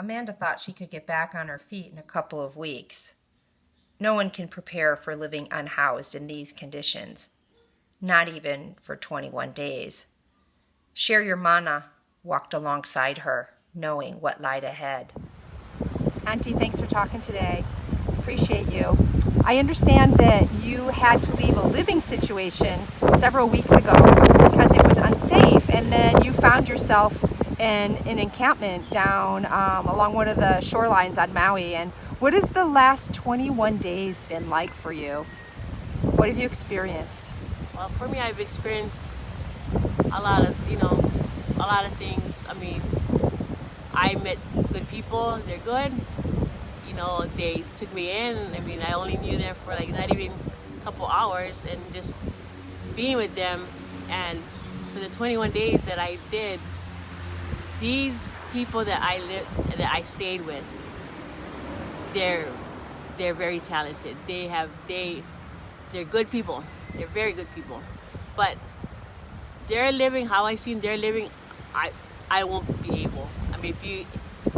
Amanda thought she could get back on her feet in a couple of weeks. No one can prepare for living unhoused in these conditions, not even for 21 days. Share Your Mana walked alongside her, knowing what lied ahead. Auntie, thanks for talking today. Appreciate you. I understand that you had to leave a living situation several weeks ago because it was unsafe, and then you found yourself in an encampment down along one of the shorelines on Maui. And what has the last 21 days been like for you? What have you experienced? Well, for me, I've experienced a lot of things. I mean, I met good people. They're good. They took me in. I mean, I only knew them for like not even a couple hours, and just being with them. And for the 21 days that I did, these people that I stayed with, they're very talented. They're good people. They're very good people. But they're living how I seen they're living. I won't be able. I mean,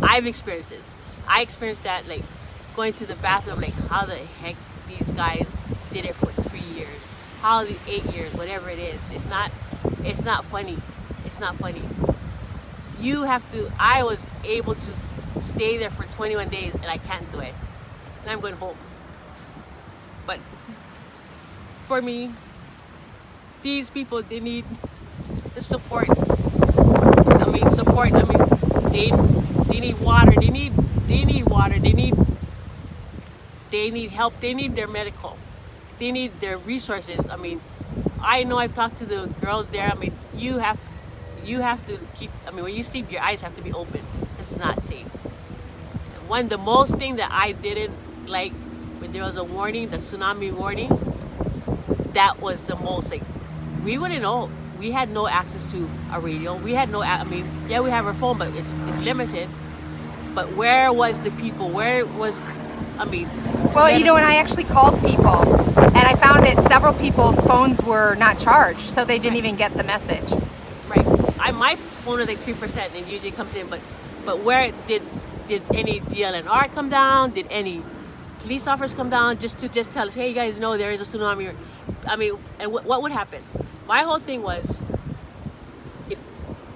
I've experienced this. I experienced that, like going to the bathroom, like how the heck these guys did it for 3 years, how the 8 years, whatever it is. It's not funny. It's not funny. I was able to stay there for 21 days and I can't do it. And I'm going home. But for me, these people, they need the support. I mean, support. I mean, they need water. They need water. They need help. They need their medical. They need their resources. I mean, I know I've talked to the girls there. I mean, you have to keep. I mean, when you sleep, your eyes have to be open. This is not safe. The most thing that I didn't like when there was a warning, the tsunami warning. That was the most, like, we wouldn't know. We had no access to a radio. We had no. I mean, yeah, we have our phone, but it's limited. But where was the people? Where was, I mean... Well, and I actually called people, and I found that several people's phones were not charged, so they didn't even get the message. Right. My phone is like 3%, and it usually comes in, but where did any DLNR come down? Did any police officers come down just to tell us, hey, you guys know there is a tsunami? I mean, and what would happen? My whole thing was,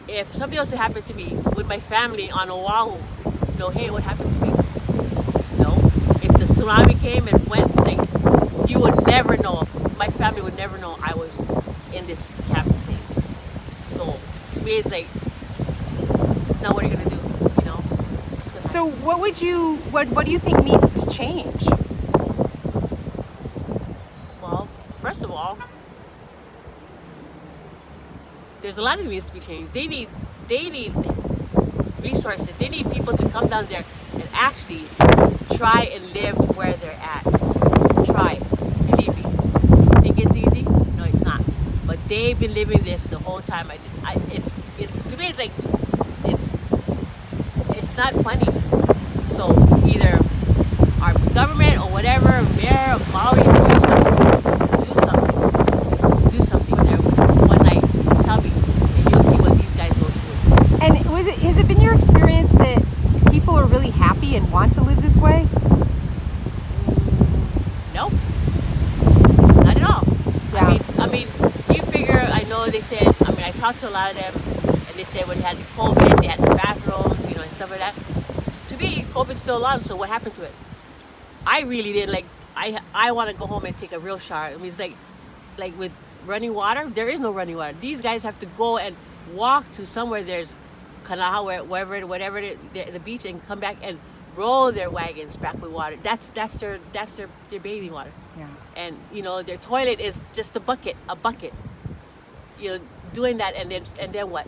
if something else had happened to me, would my family on Oahu know, hey, what happened to me? No. If the tsunami came and went, like, you would never know. My family would never know I was in this camp place. So to me, it's like, now what are you gonna do? So what do you think needs to change? Well, first of all, there's a lot that needs to be changed. They need resources. They need people to come down there and actually try and live where they're at. Try, believe me. You think it's easy? No, it's not. But they've been living this the whole time. It's to me, it's like it's not funny. So either our government or whatever, mayor of Maui, do something there one night. Tell me, and you'll see what these guys go through. And has it been your experience that people are really happy and want to live this way? No, not at all. Yeah. I mean, you figure. I know they said. I mean, I talked to a lot of them, and they said when they had the COVID, they had the bathrooms, and stuff like that. To me, COVID's still on. So what happened to it? I really did like. I want to go home and take a real shower. I mean, it's like with running water. There is no running water. These guys have to go and walk to somewhere there's canal, whatever the beach, and come back and roll their wagons back with water. That's their bathing water. Yeah. And their toilet is just a bucket. Doing that, and then what?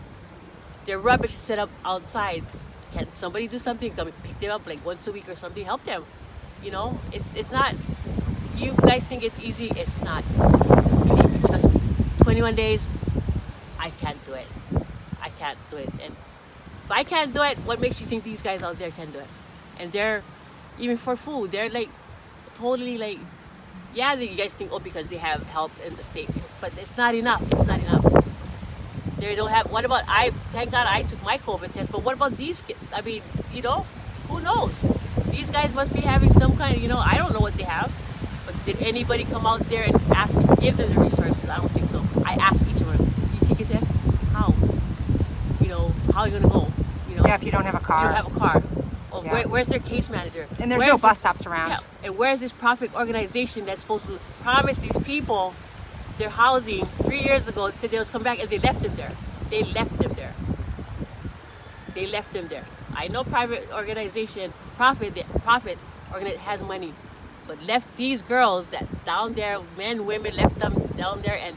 Their rubbish is set up outside. Can somebody do something? Come and pick them up like once a week or something. Help them. It's not. You guys think it's easy? It's not. Believe me, trust me. 21 days, I can't do it. I can't do it. And if I can't do it, what makes you think these guys out there can do it? And they're, even for food, they're like totally like, yeah, you guys think, because they have help in the state, but it's not enough. It's not enough. They don't have. What about thank God I took my COVID test, but what about these kids? I mean, Who knows? These guys must be having some kind of, I don't know what they have. But did anybody come out there and ask to give them the resources? I don't think so. I asked each of them, you take a test? How? How are you going to go? Yeah, if you don't have a car. You don't have a car. Well, Yeah. where's their case manager? And there's Where's no bus stops around. Yeah, and where's this profit organization that's supposed to promise these people their housing 3 years ago, said they was come back, and they left them there. They left them there. They left them there. I know private organization, profit organization has money, but left these girls that down there, men, women, left them down there and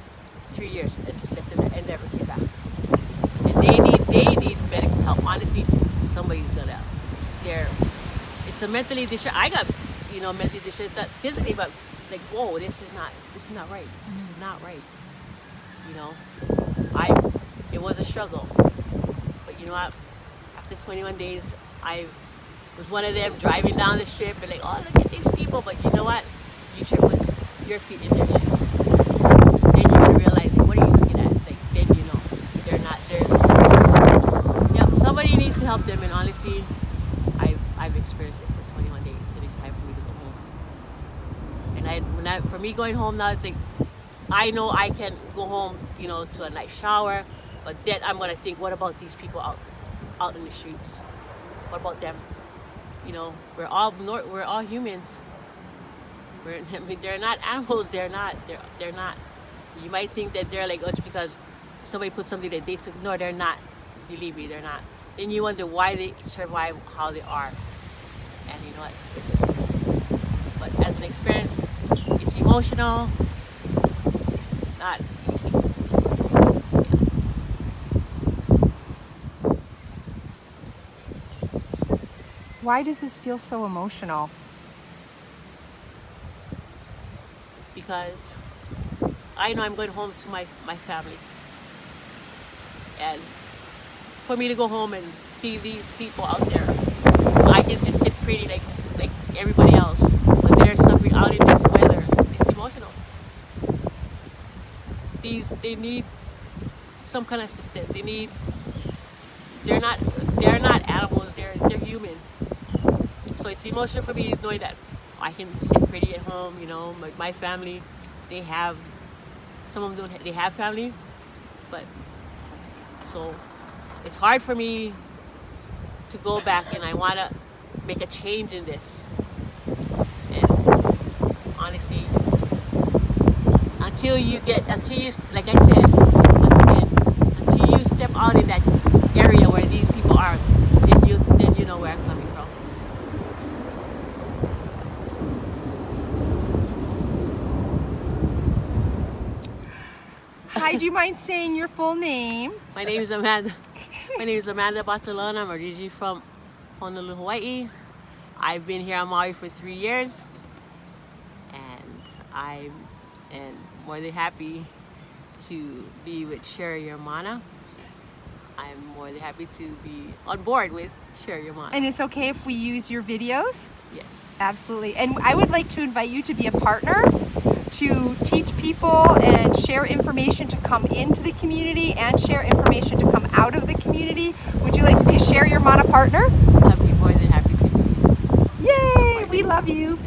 3 years and just left them there and never came back. And they need medical help. Honestly, somebody's gonna. It's a mentally distressed. I got mentally distressed, not physically, but like, whoa, this is not right. This is not right. It was a struggle, but you know what? After 21 days, I was one of them driving down the strip and like, oh, look at these people. But you know what? You should put your feet in their shoes. Then you're gonna realize, like, what are you looking at? Like, then they're not. Yeah, somebody needs to help them. And honestly, I've experienced it for 21 days, and it's time for me to go home. And for me going home now, it's like, I know I can go home, to a nice shower, but then I'm gonna think, what about these people out in the streets? What about them? We're all humans. They're not animals. They're not. You might think that they're like, oh, it's because somebody put something that they took. No, they're not. Believe me, they're not. Then you wonder why they survive how they are. And you know what? But as an experience, it's emotional. It's not easy. Why does this feel so emotional? Because I know I'm going home to my family. And for me to go home and see these people out there, I can just sit pretty like everybody else. But they're suffering out in this weather. It's emotional. They need some kind of assistance. They're not animals, they're human. So it's emotional for me knowing that I can sit pretty at home, my family, some of them they have family, but so it's hard for me to go back, and I want to make a change in this. And honestly, until you like I said, once again, until you step out in that area where these people are, then you know where I'm coming from. Hi, do you mind saying your full name? My name is Amanda. My name is Amanda Batalona. I'm originally from Honolulu, Hawaii. I've been here on Maui for 3 years, and I'm more than happy to be with Share Your Mana. I'm more than happy to be on board with Share Your Mana. And it's okay if we use your videos? Yes. Absolutely. And I would like to invite you to be a partner, to teach people and share information to come into the community and share information to come out of the community. Would you like to be a Share Your Mana partner? I'd be more than happy to. Yay! We love you.